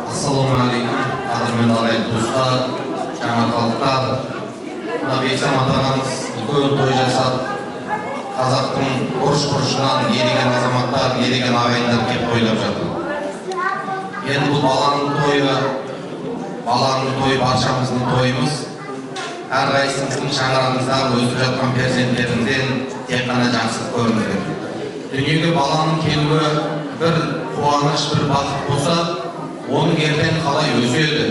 Assalamualaikum, qadrmenli dostlar, janob xalqlar. Beyzam atagamiz ulkan to'y жасап, қазақтың бұрыш-бұрышынан елеген азаматтар, елеген ағайындар келіп тойлап жатыр. Енді бұл баланың тойы баршамыздың тойымыз. Әрқайсымыздың шаңырағымызда өсіп жатқан перзенттеріңізден тек қана жақсылық көріңіздер. Дүниеге баланың келуі бір қуаныш, бір бақыт болса, оның ертең қалай өседі,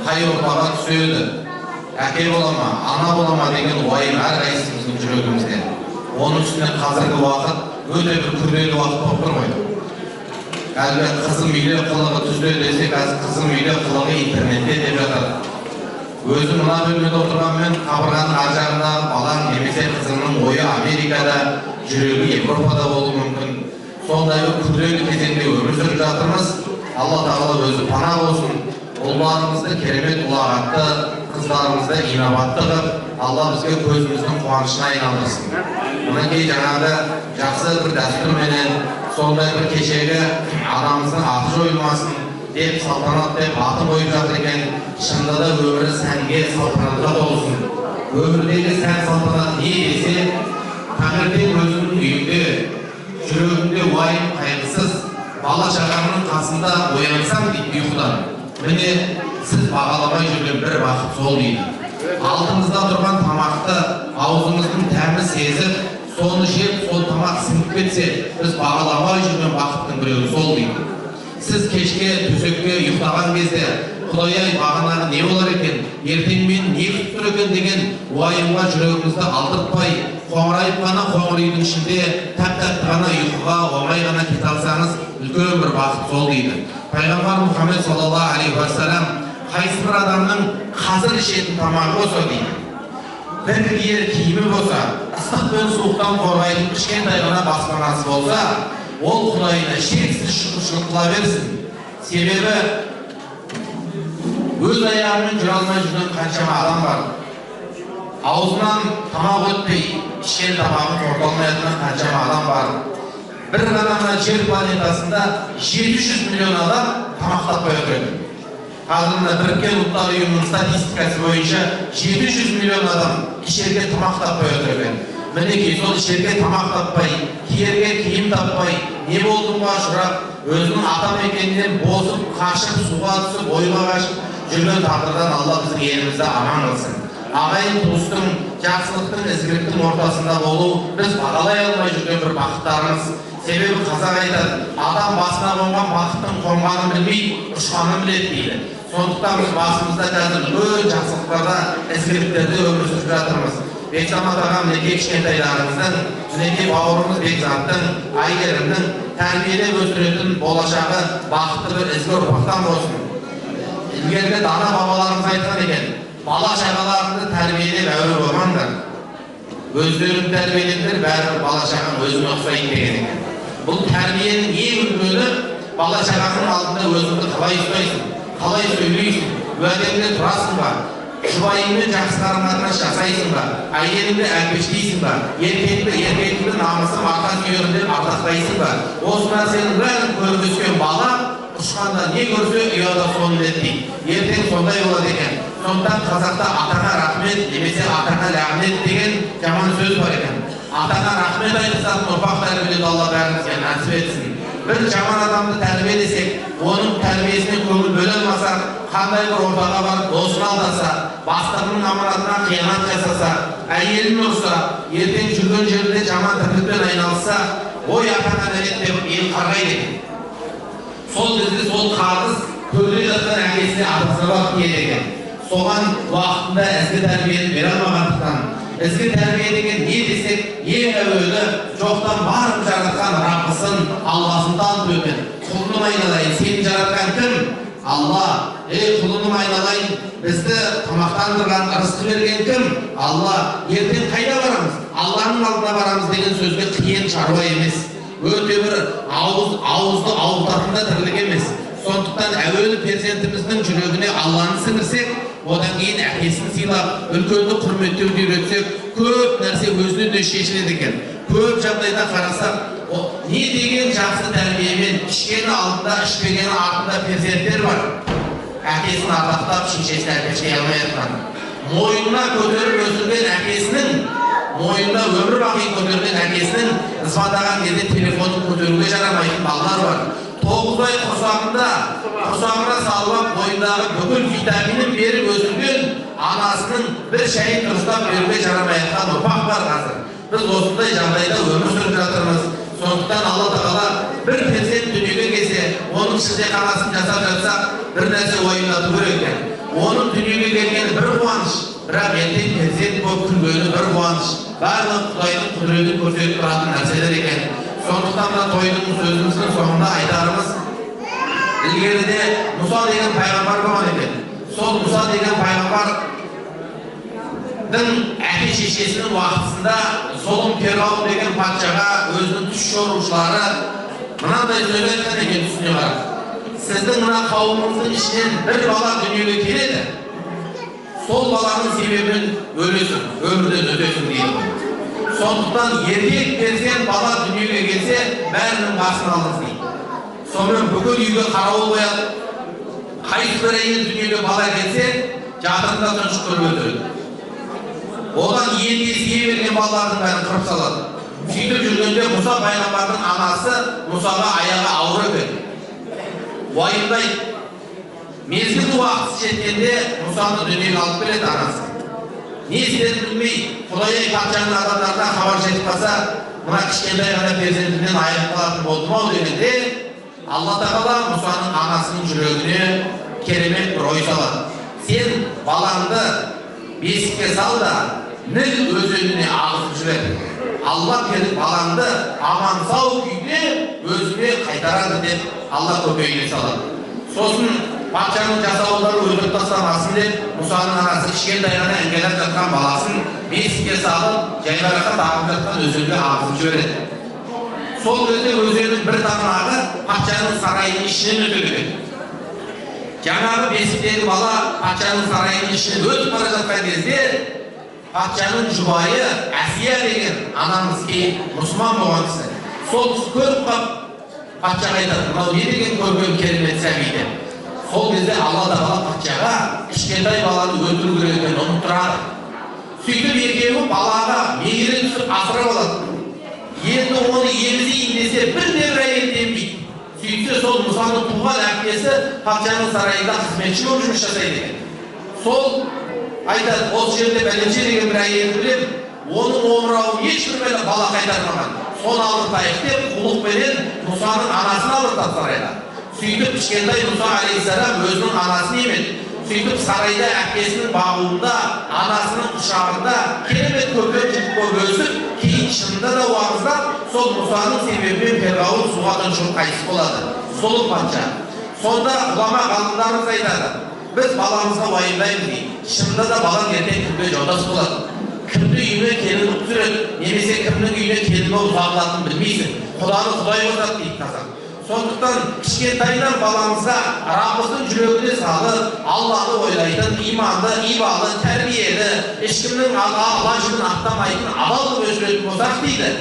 қай ортаға түседі, әке бола ма, ана бола ма деген уайым әрқайсымыздың жүрегімізде. Оның үстіне қазіргі уақыт өте бір күрделі уақыт болып тұр ғой. Әлгі қызым үйле қылығы түзде десе, қазір қызым үйле қылығы интернетте деп жатыр. Өзім мына бөлмеде отырғанмен қабырғаның ар жағында балам немесе қызымның ойы Америкада, жүрегі Европада болуы мүмкін. Сондай бір күрделі кезеңде өмір сүріп жатырмыз. Алла тағала өзі пана болсын. Ұлдарымызды керемет ұлағатты, қыздарымызды инабатты қылып, Алла бізге көзіміздің қуанышына айналдырсын. Мінекей жаңағы жақсы бір дәстүрменен, сондай бір кешегі анамыздың аты жойылмасын деп салтанат деп аты қойып жатыр екен. Шынында да өмірі сәнге, салтанатқа толсын. Өмірдегі сән салтанат не десе, таңертең өзінің үйінде, жүрегінде уайым қайғысыз, бала шағамның қасында оянсам дейді ұйқыдан. Міне сіз бағаламай жүрген бір бақыт сол дейді. Алдыңызда тұрған тамақты аузыңыздың тәмі сезіп, соны жеп, сол тамақ сіңіп кетсе, біз бағаламай жүрген бақыттың біреуі сол дейді. Сіз кешке төсекке ұйықтаған кезде, Құдай-ай, бағанағы не болар екен, ертең мен не күтіп тұр екен деген уайымға жүрегіңізді алдыртпай, қоңырайып қана қоңыр үйдің ішінде тәп-тәтті ғана ұйқыға оңай ғана кете алсаңыз, үлкен бір бақыт сол дейді. Пайғамбар Мұхаммед саллаллаху алейхи ва саллям қайсы бір адамның қазір ішетін тамағы болса дейді, бір киер киімі болса, ыстық пен суықтан қорғайтын кішкентай ғана баспанасы болса, ол Құдайына шексіз шүкіршілік қыла берсін. Себебі өз аяғымен жүре алмай жүрген қаншама адам бар. Аузынан тамақ өтпей, ішкен тамағын торта алмайтын қаншама адам бар. Бір ғана жер планетасында 700 миллион адам тамақ таппай отыр екен. Қазір Біріккен Ұлттар Ұйымының статистикасы бойынша 700 миллион адам ішерге тамақ таппай отыр екен. Мінекей сол ішерге тамақ таппай, киерге киім таппай, не болдым ба шырап, өзінің ата мекенінен бозып, қашып, суға түсіп, ойға қашып жүрген тағдырдан Алла біздің елімізді аман қылсын. Ағайын туыстың, жақсылықтың, ізгіліктің ортасында болу біз бағалай алмай жүрген бір бақыттарымыз. Себебі қазақ айтады, адам басына қонған бақыттың қонғанын білмей, ұшқанын біледі дейді. Сондықтан біз басымызда қазір үлкен жақсылықтарда, ізгіліктерде өмір сүріп жатырмыз. Бекзамат ағам мінекей кішкентайларымыздың, мінекей бауырымыз Бекзаттың, Айгерімнің тәрбиелеп өсіретін болашағы бақытты бір ізгі ұрпақтан болсын. Ілгергі дана бабаларымыз айтқан екен, бала шағаларыңды тәрбиелеп әуре болмаңдар. Өздерін тәрбиелеңдер, бәрібір бала шағаң өзіне ұқсайды деген екен. Бұл тәрбиенің ең үлкені бала шағаның алдында өзіңді қалай ұстайсың, қалай сөйлейсің, уәдеңде тұрасың ба, жұбайыңмен жақсы қарым-қатынас жасайсың ба, әйеліңді әлпештейсің ба, еркекті намысы арқа сүйерінде ардақтайсың ба. Осы нәрсенің бәрін көріп өскен бала ұшқанда не көрсе ұяда соны біледі дейді. Ертең сондай болады екен. Сондықтан қазақта атаңа рахмет немесе атаңа лағнет деген жаман сөз бар екен. Атаңа рахмет айтысатын ұрпақ тәрбиелеуді Алла бәрімізге нәсіп етсін. Бір жаман адамды тәрбиелесек, оның тәрбиесіне көңіл бөле алмасақ, қандай бір ортаға барып досын алдаса, бастығының аманатына қиянат жасаса, әйелін ұрса, ертең жүрген жерінде жаман тірлікпен айналысса, ой атаңа нәлет деп ел қарғайды екен. Сол кезде сол қарғыс көлде жатқан әкесіне атасына барып тиеді екен. Соған уақытында ізгі тәрбиені бере алмағандықтан, ізгі тәрбие деген не десек, ең әуелі жоқтан барып жаратқан Раббысын, Алласын танып өткен. Құлыным айналайын, сені жаратқан кім? Алла. Құлыным айналайын, бізді тамақтандырған, ырысты берген кім? Алла. Ертең қайда барамыз? Алланың алдына барамыз деген сөзге қиын шаруа емес. Өте бір ауызды ауылтатында тірлік емес. Сондықтан әуелі перзентіміздің жүрегіне Алланы сіңірсек, одан кейін әкесін сыйлап, үлкенді құрметтеуді үйретсек, көп нәрсе өзінен өзі шешіледі екен. Көп жағдайда қарасақ, не деген жақсы тәрбиемен ішкені алдында, ішпегені артында перзенттер бар. Әкесін ардақтап, шешесін әлпештей алмай жатқан. Мойнына көтеріп өсірген әкесінің, мойнында өмір бақи көтерген әкесінің звондаған кезде телефонын көтеруге жарамайтын балалар бар. 9 ай құрсағына салып бойындағы бүкіл витаминін беріп өсірген анасының бір шайын дұрыстап беруге жарамайтын ұрпақ бар қазір. Біз осындай жағдайда өмір сүріп жатырмыз. Сондықтан Алла Тағала бір перзент дүниеге келсе, оның шілдеханасын жасап жатсақ, бір нәрсе ойындату керек екен. Оның дүниеге келгені бір қуаныш, бірақ ертең перзент болып күлгені бір қуаныш. Барлық Құдайдың құдіретін көрсетіп тұратын нәрселер екен. Сондықтан да тойдың сөзіміздің соңында айтарымыз, ілгеріде Мұса деген пайғамбар болған екен. Сол Мұса деген пайғамбардың әке шешесінің уақытысында зұлым Фирғауын деген патшаға өзінің түс жорушылары мынандай сөз айтқан екен, түсіне қарап. Сіздің мына қауымыңыздың ішінен бір бала дүниеге келеді. Сол баланың себебін өлесің, өмірден өтесің дейді. Сондықтан еркек перзент бала дүниеге келсе, бәрінің басын алыңыз дейді. Сонымен бүкіл үйге қарауыл қояды. Қайсыбір әйел дүниеге бала келсе, жатырында тұншықтырып өлтіреді. Одан ендесіге берген балалардың бәрін қырып салады. Сөйтіп жүргенде Мұса пайғамбардың анасы Мұсаға аяғы ауыр екен. Уайымдайды. Мезгіл уақыты жеткенде Мұсаны дүниеге алып келеді анасы. Не істерін білмей, Құдай патшаның адамдарына хабар жетіп қалса, мына кішкентай ғана перзентінен айырылып қалатын болды-ау дегенде, Алла Тағала Мұсаның анасының жүрегіне керемет бір ой салады. Сен балаңды бесікке сал да Ніл өзеніне ағызып жібер. Алла келіп балаңды аман сау күйде өзіне қайтарады деп Алла көкейіне салады. Сосын патшаның жасауылдары өлтіріп тастамасын деп Мұсаның анасы кішкентай ғана іңгелеп жатқан баласын бесікке салып, жайбарақат ағып жатқан өзенге ағызып жібереді. Сол кезде өзеннің бір тармағы патшаның сарайының ішінен өтіп кетеді. Жаңағы бесіктегі бала патшаның сарайының ішінен өтіп бара жатқан кезде патшаның жұбайы Әсия деген анамыз кейін мұсылман болған кісі. Сол кісі көріп қап, патшаға айтады, мынау не деген көрген керемет сәби деп. Сол кезде Алла Тағала патшаға кішкентай баланы өлтіру керек екенін ұмыттырады. Сөйтіп екеуі балаға мейірі түсіп асырап алады. Енді оны емізейін десе бір әйел демейді. Сөйтсе сол Мұсаның туған әпкесі патшаның сарайында қызметші болып жұмыс жасайды екен. Сол айтады, осы жерде бәленше деген бір әйелді білем, оның омырауын ешбір бала қайтармаған. Соны алып деп құлықпенен Мұсаның анасын алып сарайға. Сөйтіп кішкентай Мұса алейхиссалам өзінің анасын емеді. Сөйтіп сарайда әпкесінің бағуында, анасының құшағында керемет көрген жігіт болып өсіп, кейін шынында да уағыздап, сол Мұсаның себебімен Фирғауын суға тұншығып қайтыс болады. Сол патша. Сонда ғұлама ғалымдарымыз айтады, біз баламызға уайымдаймыз дейді. Шынында да балаң ертең кімге жолдас болады. Кімді үйіне келін ұлып түсіреді, немесе кімнің үйіне келін болып бағылатынын білмейсің. Құданы Құдай қосады дейді қазақ. Сондықтан кішкентайдан баламызға Раббымыздың жүрегіне салып, Алланы ойлайтын, иманды, ибалы, тәрбиелі, ешкімнің Алла жүгін ақтамайтын адал қылып өсіретін болсақ дейді.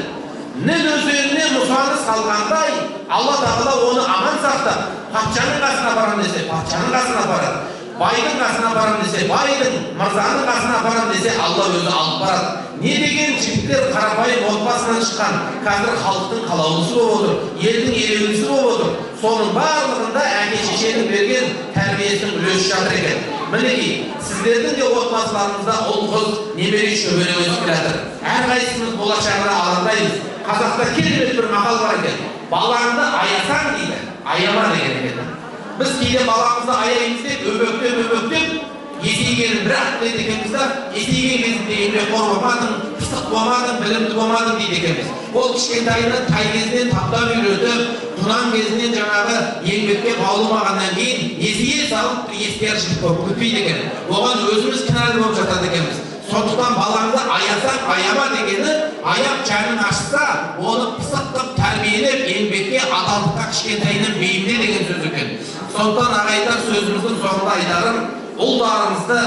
Ніл өзеніне Мұсаны салғандай, Алла Тағала оны аман сақтап, патшаның қасына барам десе, патшаның қасына барады. Байдың қасына барам десе, байдың, мырзаның қасына барам десе, Алла өзі алып барады. Не деген жігіттер қарапайым отбасынан шыққан, қазір халықтың қалаулысы болып отыр, елдің елеулісі болып отыр. Соның барлығында әке шешенің берген тәрбиесінің үлесі жатыр екен. Мінекей, сіздердің де отбасыларыңызда ұл қыз, немере шөбере өсіп келатыр. Әрқайсымыз болашағына алаңдаймыз. Қазақта керемет бір мақал бар екен. Балаңды аясаң дейді, аяма деген екен. Біз кейде баламызды аяймыз деп, өбөктеп, есейгенін бір-ақ дейді екенбіз да, есейген кезінде еңбекқор болмадың, пысық болмадың, білімді болмадың дейді екенбіз. Ол кішкентайына тай кезінен таптап үйретіп, тұнан кезінен жаңағы еңбекке баулымағаннан кейін есейе салып ескер жігіт болып кетпейді екен. Оған өзіміз кінәлі болып жатады екенбіз. Сондықтан балаңды аясаң аяма дегені, аяп жанын ашса, оны пысықтап, тәрбиелеп, еңбекке, адалдыққа кішкентайынан бейімде деген сөз екен. Сондықтан ағайындар сөзіміздің соңында айтарым, ұлдарымызды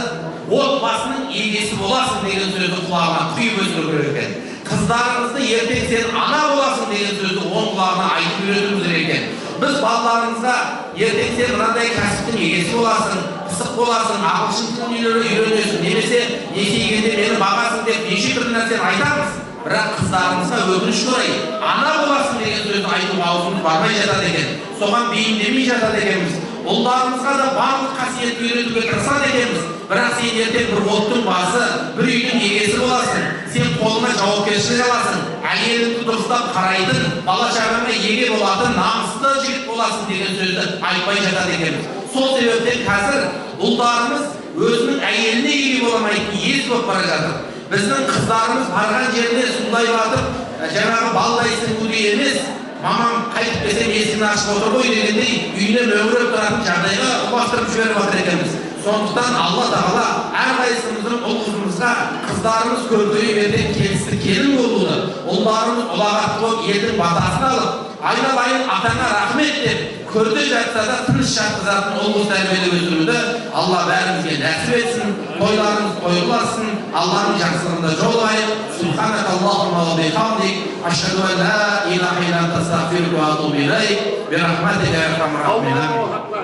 отбасының егесі боласың деген сөзді құлағына құйып өсіру керек екен. Қыздарыңызды ертең сен ана боласың деген сөзді оң құлағына айтып үйретуіміз керек екен. Біз балаларымызға ертең сен мынандай кәсіптің егесі боласың, пысық боласың, ағылшын тілін үйренесің, немесе есейгенде мені бағасың деп неше түрлі нәрсені айтамыз. Бірақ қыздарымызға өкінішке орай ана боласың деген сөзді айтуға аузымыз бармай жатады екен. Соған бейімдемей жатады екенбіз. Ұлдарымызға да барлық қасиетті үйретуге тырысады екенбіз. Бірақ сен ертең бір оттың басы, бір үйдің егесі боласың. Сен қолыңа жауапкершілік аласың. Әйеліңді дұрыстап қарайтын, бала шағаңа еге болатын, намысты жігіт боласың деген сөзді айтпай жатады екенбіз. Сол себептен қазір ұлдарымыз өзінің әйеліне еге боламайтын ез болып бара жатыр. Біздің қыздарымыз барған жеріне судай батып, жаңағы балдай сіңуде емес, мамам қайтып келсем есігін ашып отыр ғой дегендей үйіне мөңіреп тұратын жағдайға ұластырып жіберіп жатыр екенбіз. Сондықтан Алла Тағала әрқайсымыздың ұл-қызымызға қыздарымыз көркейіп ертең келісті келін болуды, ұлдарымыз ұлағатты болып елдің батасын алып, айналайын атаңа рахмет деп көрде жатса да тыныш жатқызатын ұл-қыз тәрбиелеп өсіруді Алла бәрімізге нәсіп етсін, тойларымыз тойласын, Алланың жақсылығында жолайық. Субханак Аллахумма ва бихамдик, ашхаду ан ла илаха илля анта астағфирука ва атубу илейк, бирахматика я архамар рахимин.